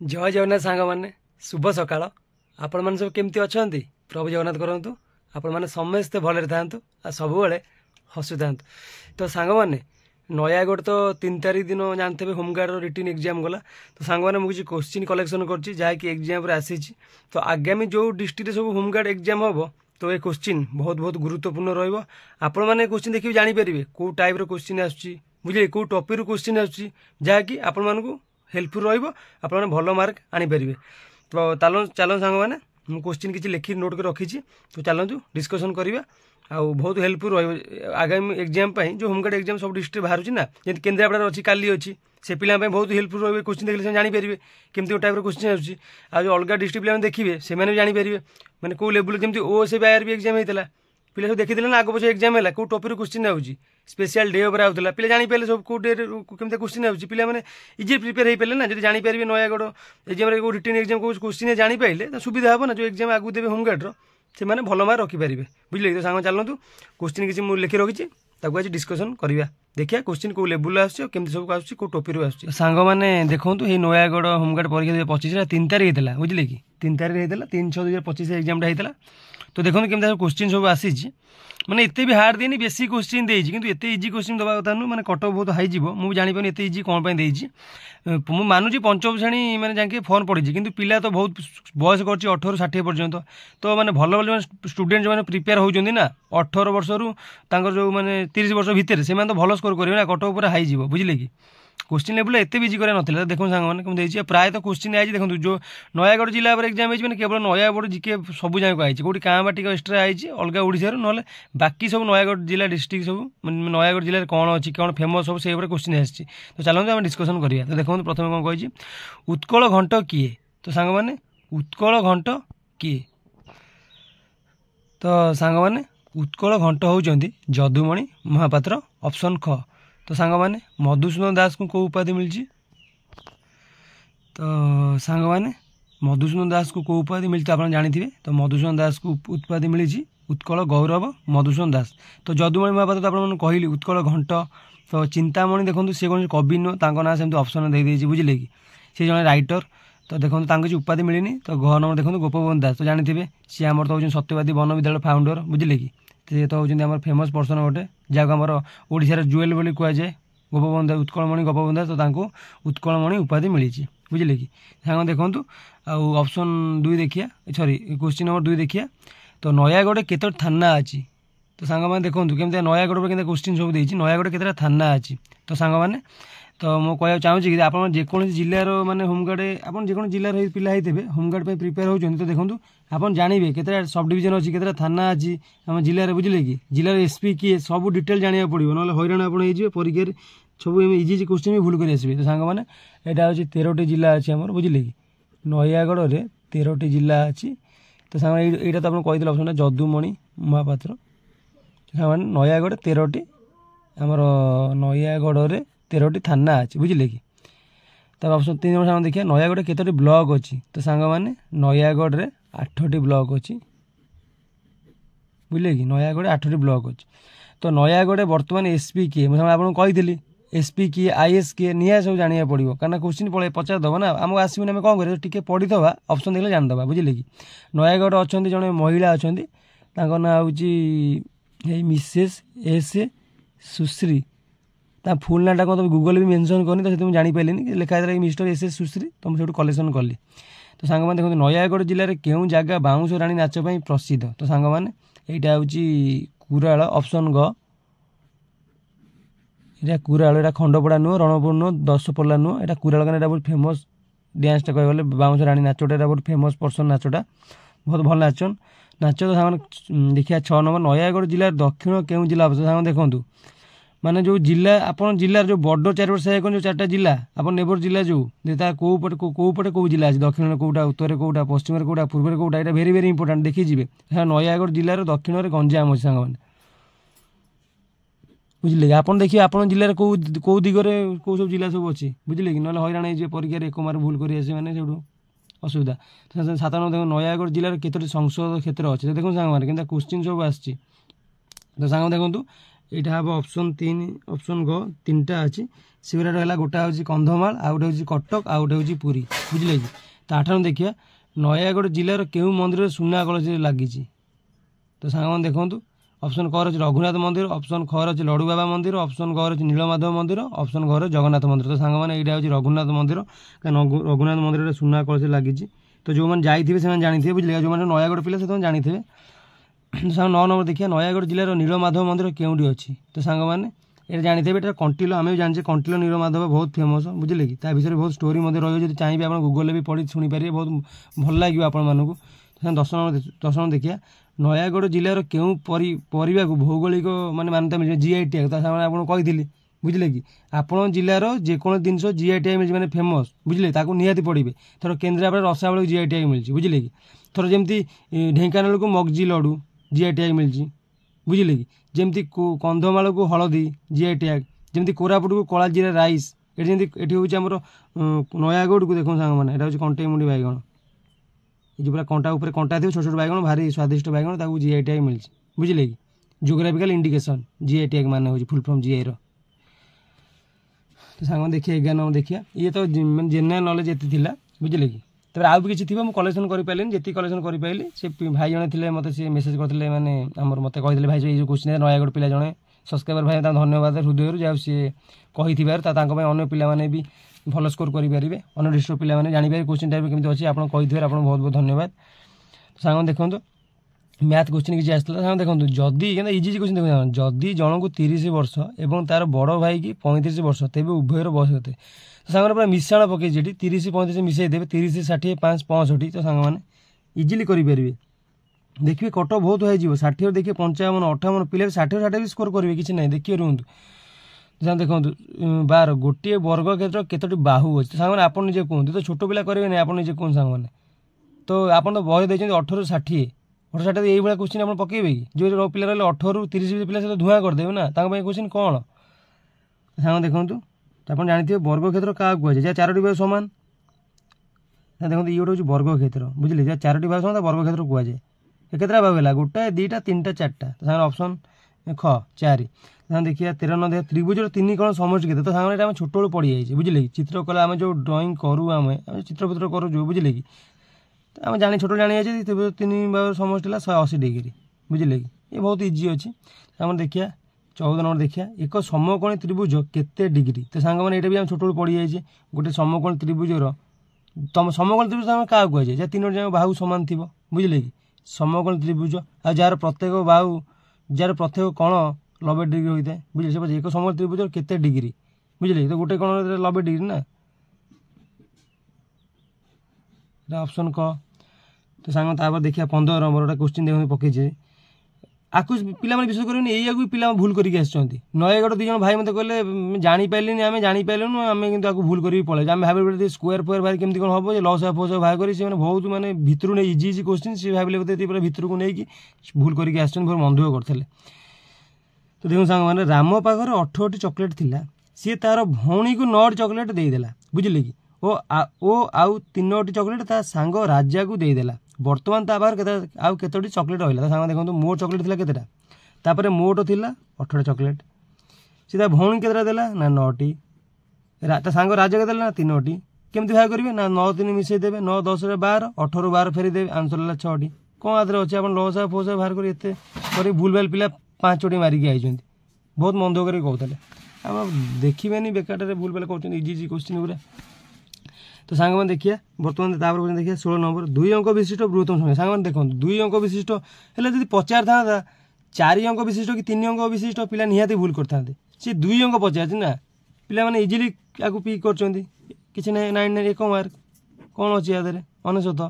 जय जगन्नाथ सांग मैंने शुभ सकाळ आपण मैंने सब केमती अच्छा प्रभु जगन्नाथ करूँ आपण मैंने समस्ते भलरे था सब हसु था। तो सांग मैंने नयागढ़ तो 3 तारीख दिन जानते हैं होमगार्ड रिटर्न एग्जाम गला। तो सांग मैंने मुझे क्वेश्चन कलेक्शन करकि एग्जाम आसी। तो आगामी जो डिस्ट्रिक्ट सब होमगार्ड एग्जाम हम तो ये क्वेश्चन बहुत बहुत गुरुत्वपूर्ण रहा। आपण मैंने क्वेश्चन देखिए जानीपर कौ टाइप क्वेश्चन आसुच्ची बुझे कौ टॉपिक क्वेश्चन आसुच्ची जहाँकि आपण मानक हेल्पफुल रहा भल मार्क आनीपर। तो चलो सांग मैंने मुझे क्वेश्चन किसी लिखी नोट कर रखी। तो चलतु डिस्कसन करवा आउ बहुत हेल्पफुल आगामी एग्जाम जो होमगार्ड एग्जाम सब डिस्ट्रिक्ट बाहर ना जैसे केन्द्रापड़ा अच्छी काली अच्छी से पिला बहुत हेल्पफुल रही। क्वेश्चन देखिए जानीपर केमती टाइप क्वेश्चन आसूँ आ जो अलग डिस्ट्रिक्ट पिला देखिए से जानीपर मैंने कौ लेवल जमी ओएसएफ आईआरबी एग्जाम होता पिला सब देखी ना आग पचे एग्जाम है कौ टॉपिक क्वेश्चन आऊँगी स्पेशल डे उपर आउला पिला जानीपारे सब कौ डे केमती क्वेश्चन आऊँगी पिला मैंने इजी प्रिपेयर हो पारे ना जब जानीपर नयागढ़ एग्जाम रिटर्न एग्जाम कौ क्वेश्चन जानीपारे तो सुविधा हे ना जो एग्जाम आगू देवे होमगार्ड से मैंने भल मार्क रखिपारे बुझे। तो सांग चलतु क्वेश्चन किसी मुझे लिखी रखी आज डिस्कसन करवा देखिए क्वेश्चन कौ लेवल आसमती सब आसूँ कौ टॉपिक आसूँ। सांग मैंने देखो ये नयागढ़ होमगार्ड परीक्षा 2025 3 तारीख होता बुझे कि 3 तारीख होता 3/6/2025 एग्जाम होता। तो देखो केमती क्वेश्चन सब आसी मैंने एत भी हार्ड देनी बेसी क्वेश्चन देती कि एत इजी क्वेश्चन दवा कथा नु मैंने कट बहुत हाई जीव मुझे जापानी एत इजी कौन देती मुझे मानुची पंचम श्रेणी मैंने जाके फर्म पड़ी कि पिला तो बहुत बयस कर 18-60 पर्यंत। तो मैंने भल भल स्टूडेंट जो मैंने प्रिपेयर होती ना 18 वर्ष रु जो मैंने 30 वर्ष भितर से तो भल स्कोर करेंगे ना कट पूरा हाई जीव बुझे कि क्वेश्चन लेवल एत भी इजी कर ना। देखो सांग मैंने कम प्राय तो क्वेश्चन आई देखो जो नयागढ़ जिला एग्जाम मैंने केवल नयागढ़ जिके सब जगह आई कौटी क्या टी एक्सट्रा आई अलग ओडिशा ना बाकी सब नयागढ़ जिला डिस्ट्रिक्ट सब नयागढ़ जिले कौन अच्छी कौन फेमस सब से क्वेश्चन आसी। तो चलते आम डिस्कसन करवा। तो देखो प्रथम कौन कही उत्कल घंट किए। तो सांग मैंने उत्कल घंट किए। तो सांग मैंने उत्कल घंट होउचंती जदुमणि महापात्र ऑप्शन ख। तो सांग मैंने मधुसूदन दास को कौ उपाधि मिली। तो सांग मैंने मधुसूदन दास को कौ उपाधि मिली आप जानी। तो मधुसूदन दास को उपाधि मिली उत्कल गौरव मधुसूदन दास। तो जदुमणि महापात्र तो आप कहली उत्कल घंट। तो चिंतामणि देखो सी कौन कवि नुह ना सेमती ऑप्शन दे बुझे कि सी जन राइटर। तो देखो किसी उपाधि मिलनी। तो घ नंबर देखो गोपबंधु दास। तो जानी सी आम तो हूँ सत्यवादी वन विद्यालय फाउंडर बुझे कि से तो हूँ फेमस पर्सन गोटे जहाँ आम ओडिशार जुएल बोली कहुए गोपबंधु दास उत्कलमणि गोपबंधु दास। तो उत्कलमणि उपाधि मिली बुझे कि सांग देखूँ ऑप्शन 2 देखिए सॉरी क्वेश्चन नंबर 2 देखिए। तो नयागढ़ केतोटी थाना अच्छी। तो सांग मैंने देखो केमती नयागढ़ पर क्वेश्चन सब देती नयागढ़ केतटा थाना अच्छी। तो सांग मैंने तो मुझे चाहूँगी कि आप जेकोसी जिलार माने होमगार्ड आप जेकोसी जिलार पिला होते होमगार्ड पर प्रिपेयर होती। तो देखो आप जानवे केतटा सब डिविजन अच्छी केतटा थाना अच्छी आम जिले बुझे कि जिलार एसपी किए सब डिटेल जाना पड़ो ना हैरान आप परीक्षा सब इजी क्वेश्चन भी भूल कर आसवे। तो सांग मैंने यहाँ हूँ 13टी जिला अच्छी आम बुझे कि नयागढ़ में 13टी जिला अच्छी। तो सांग यहाँ तो आप कही ऑप्शन जदुमणि महापात्र। सांग नयागढ़ 13टी आमर नयागढ़ में 13टी थाना अच्छी बुझे कि। तब ऑप्शन 3 नंबर सांग देखिए नयागढ़ केतोटी ब्लॉक अच्छी। तो सांग मैंने नयागढ़ में 8टी ब्लॉक अच्छी बुझे कि नयागढ़ 8टी ब्लॉक अच्छी। तो नयागढ़ बर्तमान एसपी किए मुझे आपको कही एसपी किए आईएएस किए निया सब जाना पड़ो कारण क्वेश्चन पड़े पचारद ना आमको आसबन आम कौन कर टी पढ़ीदवा ऑप्शन देखले जानदे बुझे कि। नयागढ़ अच्छा जड़े महिला अच्छा ना हूँ मिसेस एस सुश्री फुल नाटा कौन तो गूगल भी मेंशन करनी तो जानी पारे कि लिखा था मिस्टर एस सुश्री। तो मुझे कलेक्शन कली। तो सांग मैंने देखो नयागढ़ जिले में क्यों जगह बाउंश राणी नाच प्रसिद्ध। तो सांग मैंने यहाँ हूँ कुराल ऑप्शन ग यहाँ कुराल यहाँ खंडपड़ा नुह रणपुर नुह दशपल्ला नुह यहाँ कुराल गाना बहुत फेमस डांसटा कह बाउंश राणी नाचटा बहुत फेमस पर्सन नाचटा बहुत भल नाचन नाच। तो सांग देखिए 6 नंबर नयागढ़ जिलार दक्षिण क्यों जिला सांग देखूँ माने जो जिला आप जिलार जो बड़ 4 वर्ष जो 4टा जिला आप नेबर जिला जो कौपटे कौ जिला अच्छे दक्षिण में कौटा उत्तर कौटा पश्चिम कौटा पूर्व कौटा यहाँ भेरी भेरी इंपोर्टाट देखी जी। नयागढ़ जिलार दक्षिण में गंजाम अच्छे सांग मैंने बुझे आप देखिए आप जिले कौ दिगरे कौ सब जिला सब अच्छी बुझे कि ना हैरान हो परीक्षा 1 मार्क भूल कर मैंने से असुविधा। 7 नंबर देखो नयागढ़ जिलार केतोटी संसद क्षेत्र अच्छे। तो देखो सांग मैंने क्या क्वेश्चन सब आसची। तो सांग देखूँ यहाँ हम ऑप्शन 3 ऑप्शन ग 3टा अच्छी से है गोटा हूँ कंधमाल आउ गोटे हूँ कटक आउ गोटे हूँ पुरी बुझे कि तो 8 देखिए नयागढ़ जिलार केउं मंदिर सुना कलश लगी तो सांग देखूँ ऑप्शन क रही रघुनाथ मंदिर ऑप्शन ख रही लडू बाबा मंदिर ऑप्शन ग रही नीलमाधव मंदिर ऑप्शन ग रही जगन्नाथ मंदिर तो सांग मैंने यहाँ हूँ रघुनाथ मंदिर रघुनाथ मंदिर सुना कलश लगी तो जो मैंने जाइए से जानी बुझे जो मैंने नयागढ़ पिला से जानी थे सांग 9 नंबर देखिए नयागढ़ जिलार नीलमाधव मंदिर केउंटी अच्छी तो सांग मैंने ये जानी थे कंटिलो आम भी जाने कंटिलो नीलमाधव बहुत फेमस बुझे कि विषय बहुत स्टोरी रही चाहिए आप गूगल भी पढ़ी शुणिपारे बहुत भल लगे आपको 10 नंबर देखिए नयागढ़ जिलार केउं परिवा को भौगोलिक माने मान्यता मिले जीआई टैग तो आपको कही बुझे कि आपण जिलार जेकोसी जिन जीआई टैग मिले माने फेमस बुझे निहाती पढ़े थोड़ा केन्द्रापड़ा रसावल जीआई टैग मिली बुझे कि थोड़ा जमी ढेंकानाल को मगजी लडू जीआई टैग मिली बुझे कि जमी कंधमाल को हलदी जीआई टैग जमी कोरापुट को कला जीरा राइस ये हूँ आम नयागढ़ को देखो सांग मैंने यहाँ हूँ कंटेमुंडी बैगण ये पूरा कंटा ऊपर कंटा थी छोट छोट बैगण भारी स्वादिष्ट बैगण जीआई टैग मिली बुझे कि जियोग्राफिकल इंडिकेशन जीआई टैग माने हूँ फुल फॉर्म जीआई तो सांग देखिए 11 नंबर देखिए ये तो जेनराल नॉलेज एति थिला बुझे कि तब आउ भी किसी थी मुझे कलेक्शन कर पारे जी कलेक्शन कर पाइली से भाई जन थे मत से मेसेज करते मैंने आमर मत कही भाई जो क्वेश्चन नयागढ़ पिला जड़े सब्सक्राइबर भाई धन्यवाद हृदय जहाँ सी कही अन्य पिलाने भी भल स्कोर करेंगे अन्य डिस्ट्रिक्ट पिलाने जापर क्वेश्चन टाइप केमी अच्छी आप कही आप बहुत बहुत धन्यवाद सांग देखो मैथ क्वेश्चन किसी आसाला सांग देखो जदि इजी क्वेश्चन देखो जदि जन को 30 वर्ष और तार बड़ भाई की 35 वर्ष तेज उभयर बयस होते तो सांग पूरा मिशाण पकई 30 35 मिसई देवे 30 60 5 65 तो सांग मैंने इजिली करेंगे देखिए कट बहुत हो 60 देखिए 55 58 पिले 60 60 भी स्कोर करेंगे किसी ना देखिए रुहतु देखो 12 गोटे वर्ग क्षेत्र केतोटी बाहु अच्छे सांग आप निजे कहते तो छोट पिला करेंगे आप निजे कहूँ सांग मैंने तो आप बही देखते 18 60 18 60 ये क्वेश्चन आप पकेबे कि जो पिला रही 18 30 पिला से धुआं करदेवे ना क्वेश्चन कौन सांग देखूँ आप जानते हैं वर्ग क्षेत्र क्या कहुए जहाँ 4टी भाग सामान देखो ये गोटे हूँ वर्ग क्षेत्र बुझे जहाँ 4टी भाग सामान वर्ग क्षेत्र कहुए केतटा भाग है गोटाए 2टा 3टा 4टा तो सांग ऑप्शन ख 4 देखिए 13 नंबर त्रिभुज 3 कोण समष्टि केते तो सांग आम छोट बेलू पड़ी जाइए बुझे कि चित्र कला आम जो ड्रॉइंग करूँ आम चित्र करूँ बुझे कि आम जानी छोट जानी जाए त्रिभुज 3 भाग समष्टि 180 डिग्री बुझे कि ये बहुत इजी अच्छी आम देखिए 14 नंबर देखिए एक समकोणी त्रिभुज केते डिग्री तो सांग मैंने ये भी आम छोट बेलू पड़ी जाइए गोटे समकोणी त्रिभुजर तुम समकोणी त्रिभुज आम क्या कहुए जहाँ 3 बाहु सामान थी बुझे कि समकोणी त्रिभुज आ जार प्रत्येक बाहु जार प्रत्येक कोण 90 डिग्री होता है बुझे से एक समकोणी त्रिभुज केते डिग्री बुझे तो गोटे कोण 90 डिग्री ना ऑप्शन क तो सांग देखिए 15 नंबर गोटे क्वेश्चन देखो पकईचे आपको पिला विश्वास करेंगे यही भी पिला भूल करके नयागढ़ 2 जन भाई मत कहले जापारे आम जापारूँ आम कि भूल कर पड़े आम भाव स्क्वायर फोयर भाई केमती कौन हम लस फस बाहर कर बहुत मानते भितर नहीं इजी इजी क्वेश्चन सी भाविले बोलते पूरा भितर को लेकिन भूल करके बहुत मन दुख करते तो देखो सांग मैंने राम पाखर 18टी चॉकलेट थिला सी तार भौणी को 9टी चॉकलेट देदेला बुझे कि ओ आउ 3टी चॉकलेट ता सांग राजा को देदेला बर्तमान ता पाखर आउ केतोटी चॉकलेट रहा सांग देखो मोट चॉकलेट थिला केतेटा तापर मोट थिला 18 चॉकलेट सी ता भौणी केतेटा देला ना 9टी ता सांग राजा के ना 3टी केमती भाग करेंगे ना 9 3 मिसई देवे 9 10 12 18 12 फेरी देवे आंसर है 6टी कौन आदि अच्छे आप लस फोस बाहर कर भूल भाल पिला 5टी मारिकी आई बहुत मन दुख कर कहते आप देखिए बेकार भूल भाल कर इजी इजी क्वेश्चन पूरा तो सांग मैंने देखिए बर्तमान देखिए 16 नंबर 2 अंक विशिष्ट बृहत्तम संख्या सांग मैंने देखो 2 अंक विशिष्ट है जब पचार था 4 अंक विशिष्ट कि 3 अंक विशिष्ट पिला निहाती भूल करते सी 2 अंक पचार ना पिला मैंने इजिली या पिक कर किसी ना 9 1 मार्क कौन अच्छी या 99 तो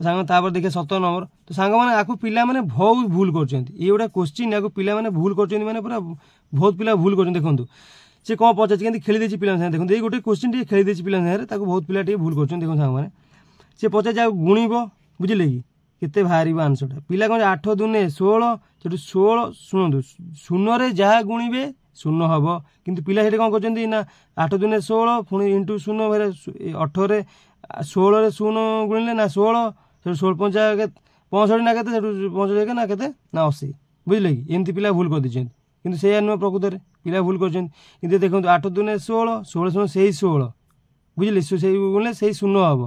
सांग तापर देखिए 17 नंबर तो सांग मैंने आपको पिला मैंने बहुत भूल कर गोटे क्वेश्चन या पिला मैंने भूल कर मैंने पूरा बहुत पिला भूल कर देखो सी कौन पचार खेलीदे पिला देखो ये गोटे क्वेश्चन टे खेलीदे पिला बहुत पिला भूल कर देखो सांग मैंने सी पचार गुणब बुझे कि केते बाहर आंसरटा पिला कौन 8 दूने 16 से 16 शुणु शून्य जहाँ गुणवे शून्य हम किंतु पिला से कौन कर ना 8 दूने 16 पुणी इंटू शून्य 18 16 शून्य गुणिले ना 16 16 65 ना के 65 ना के ना 80 बुझे कि एमती पिला भूल कर दी କିନ୍ତୁ ସେଇଆ ନୁହେଁ ପ୍ରକୃତରେ ପିଲା ଭୁଲ କରୁଛନ୍ତି। କିନ୍ତୁ ଦେଖନ୍ତୁ 8 ଦୁନେ 16 16 ଶୂନ ସେଇ 16 ବୁଝିଲେ ସେଇ ବୋଲେ ସେଇ 0 ହେବ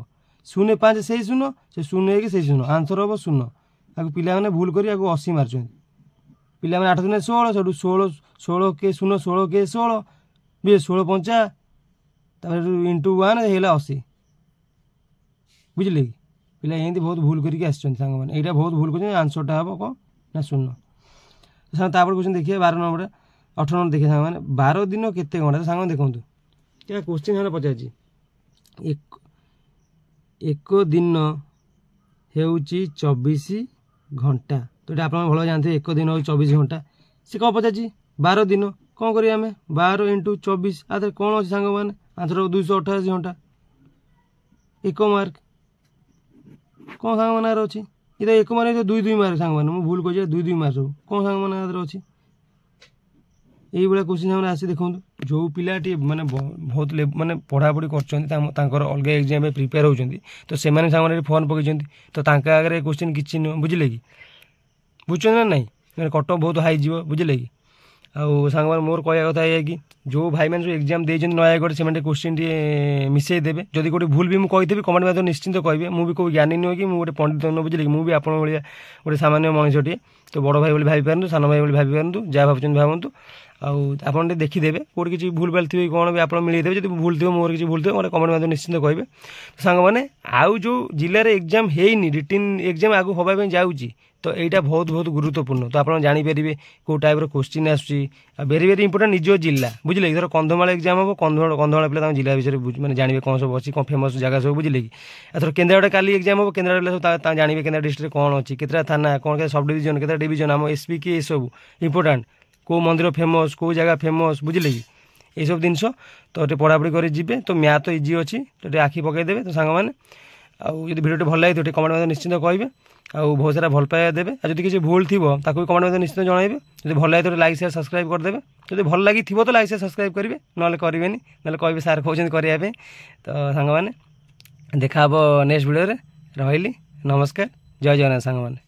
0 5 ସେଇ 0 ସେ 0 ହେଇକି ସେଇ 0 ଆନ୍ସର ହେବ 0। ତାକୁ ପିଲାମାନେ ଭୁଲ କରି ଆକୁ 80 ମାରୁଛନ୍ତି। ପିଲାମାନେ 8 ଦୁନେ 16 ସେଠୁ 16 16 କେ 0 16 କେ 16 ବି 16 5 ତାପରେ ଇଣ୍ଟୁ 1 ହେଇଗଲା 80 ବୁଝିଲେ କି ପିଲା ଏମିତି ବହୁତ ଭୁଲ କରିକି ଆସିଛନ୍ତି ସାଙ୍ଗମାନେ। ଏଇଟା ବହୁତ ଭୁଲ କରୁଛନ୍ତି। ଆନ୍ସରଟା ହେବ କ'ଣ ନା 0। ତାପରେ କୋଶ୍ଚିନ୍ ଦେଖିବା 12 ନମ୍ବର 18 ନମ୍ବର ଦେଖିବା ସାଙ୍ଗମାନେ 12 ଦିନ କେତେ ଘଣ୍ଟା ସାଙ୍ଗମାନେ ଦେଖନ୍ତୁ ଏହା କୋଶ୍ଚିନ୍ ହେଲେ ପଚାରିଛି ଏକ ଦିନ ହେଉଛି 24 ଘଣ୍ଟା। ତ ଏଇଟା ଆପଣ ଭଲ ଜାଣିଥିବେ ଏକ ଦିନ ହେଉଛି 24 ଘଣ୍ଟା। ସେ କ'ଣ ପଚାରିଛି 12 ଦିନ କ'ଣ କରିବା ଆମେ 12 ଇଣ୍ଟୁ 24 ଆରେ କ'ଣ ଅଛି ସାଙ୍ଗମାନେ ଆନ୍ସର 288 ଘଣ୍ଟା 1 ମାର୍କ। କ'ଣ ସାଙ୍ଗମାନେ ଅଛି ଏଇଟା 1 ମାର୍କ 2 ମାର୍କ ସାଙ୍ଗମାନେ ମୁଁ ଭୁଲ କହିଛି 2 ମାର୍କ ସବୁ କ'ଣ ସାଙ୍ଗମାନେ ଅଛି এইଭଳିଆ କୋଶ୍ଚିନ୍ ସେମାନେ ଆସି ଦେଖନ୍ତୁ ଯେଉଁ ପିଲାଟି ମାନେ ବହୁତ ମାନେ ପଢ଼ାପଢ଼ି କରୁଛନ୍ତି ତାଙ୍କର ଅଲଗା ଏକ୍ଜାମ୍ ପାଇଁ ପ୍ରିପେୟାର ହେଉଛନ୍ତି ତ ସେମାନେ ସାଙ୍ଗମାନେ ଫର୍ମ ପକାଇଛନ୍ତି ତ ତାଙ୍କ ଆଗରେ କୋଶ୍ଚିନ୍ କିଛି ନୁହଁ ବୁଝିଲେ କି ବୁଝୁଛନ୍ତି ନା ନାହିଁ ମାନେ କଟଅଫ୍ ବହୁତ ହାଇ ଯିବ ବୁଝିଲେ କି। ଆଉ ସାଙ୍ଗମାନେ ମୋର କହିବା କଥା ଏଇଆ କି ଯେଉଁ ଭାଇମାନେ ଯେଉଁ ଏକ୍ଜାମ୍ ଦେଇଛନ୍ତି ନୟାଗଡ଼ ସେମାନେ ଟିକେ କୋଶ୍ଚିନ୍ ଟିକେ ମିଶାଇ ଦେବେ। ଯଦି ଗୋଟେ ଭୁଲ ବି ମୁଁ କହିଦେବି କମେଣ୍ଟ ମାଧ୍ୟମରେ ନିଶ୍ଚିନ୍ତ କହିବେ। ମୁଁ ବି କେଉଁ ଜ୍ଞାନୀ ନୁହେଁ କି ମୁଁ ଗୋଟେ ପଣ୍ଡିତ ନୁହେଁ ବୁଝିଲେ କି ମୁଁ ବି ଆପଣଙ୍କ ଭଳିଆ ଗୋଟେ ସାମାନ୍ୟ ମଣିଷଟିଏ। ତ ବଡ଼ ଭାଇ ବୋଲି ଭାବିପାରନ୍ତୁ ସାନ ଭାଇ ବୋଲି ଭାବିପାରନ୍ତୁ ଯାହା ଭାବୁଛନ୍ତି ଭାବନ୍ତୁ। ଆଉ ଆପଣ ଟିକେ ଦେଖିଦେବେ କେଉଁଠି କିଛି ଭୁଲ ଭାଲ ଥିବ କ'ଣ ବି ଆପଣ ମିଳେଇଦେବେ। ଯଦି ଭୁଲ ଥିବ ମୋର କିଛି ଭୁଲ ଥିବ ଗୋଟେ କମେଣ୍ଟ ମାଧ୍ୟମରେ ନିଶ୍ଚିନ୍ତ କହିବେ। ସାଙ୍ଗମାନେ ଆଉ ଯେଉଁ ଜିଲ୍ଲାରେ ଏକ୍ଜାମ୍ ହେଇନି ରିଟିନ୍ ଏକ୍ଜାମ୍ ଆଗକୁ ହେବା ପାଇଁ ଯାଉଛି ତ এইটা ବହୁତ ବହୁତ ଗୁରୁତ୍ୱପୂର୍ଣ୍ଣ। ତ ଆପଣ ଜାଣିପାରିବେ କେଉଁ ଟାଇପ୍ର କୋଶ୍ଚିନ୍ ଆସୁଛି ଆଉ ଭେରି ଭେରି ଇମ୍ପୋର୍ଟାଣ୍ଟ ନିଜ ଜିଲ୍ଲା ବୁଝିଲେ କି। ଧର କନ୍ଧମାଳ ଏକ୍ଜାମ୍ ହେବ କନ୍ଧମାଳ ପିଲା ତାଙ୍କ ଜିଲ୍ଲା ବିଷୟରେ ମାନେ ଜାଣିବେ କ'ଣ ସବୁ ଅଛି କ'ଣ ଫେମସ୍ ଜାଗା ସବୁ ବୁଝିଲେ କି। ଏଥର କେନ୍ଦ୍ରାପଡ଼ା କାଲି ଏକ୍ଜାମ୍ ହେବ କେନ୍ଦ୍ରାପଡ଼ା ପିଲା ସବୁ ତାଙ୍କ ଜାଣିବେ କେନ୍ଦ୍ରାପଡ଼ା ଡିଷ୍ଟ୍ରିକ୍ଟରେ କ'ଣ ଅଛି କେତେଟା ଥାନା କ'ଣ କେତେ ସବ୍ ଡିଭିଜନ୍ କେତେଟା ଡିଭିଜନ୍ ଆମ ଏସ୍ପି କି ଏସବୁ ଇମ୍ପୋର୍ଟାଣ୍ଟ କେଉଁ ମନ୍ଦିର ଫେମସ୍ କେଉଁ ଜାଗା ଫେମସ୍ ବୁଝିଲେ କି এইসব ଜିନିଷ ତ ଟିକେ ପଢ଼ାପଢ଼ି କରି ଯିବେ। ତ ମ୍ୟାଥ୍ ତ ଇଜି ଅଛି ତ ଟିକେ ଆଖି ପକାଇଦେବେ ତ ସାଙ୍ଗମାନେ। ଆଉ ଯଦି ଭିଡ଼ିଓଟି ଭଲ ଲାଗିଥିବ ଟିକେ କମେଣ୍ଟ ମଧ୍ୟ ନିଶ୍ଚିନ୍ତ କହିବେ ଆଉ ବହୁତ ସାରା ଭଲ ପାଇବା ଦେବେ। ଆଉ ଯଦି କିଛି ଭୁଲ ଥିବ ତାକୁ ବି କମେଣ୍ଟ ମଧ୍ୟ ନିଶ୍ଚିତ ଜଣାଇବେ। ଯଦି ଭଲ ଲାଗିଥିବ ଲାଇକ୍ ସେୟାର ସବସ୍କ୍ରାଇବ୍ କରିଦେବେ। ଯଦି ଭଲ ଲାଗିଥିବ ତ ଲାଇକ୍ ସେୟାର ସବସ୍କ୍ରାଇବ୍ କରିବେ ନହେଲେ କରିବେନି ନହେଲେ କହିବେ ସାର୍ କହୁଛନ୍ତି କରିବା ପାଇଁ। ତ ସାଙ୍ଗମାନେ ଦେଖା ହେବ ନେକ୍ସଟ ଭିଡ଼ିଓରେ। ରହିଲି ନମସ୍କାର ଜୟ ଜଗନ୍ନାଥ ସାଙ୍ଗମାନେ।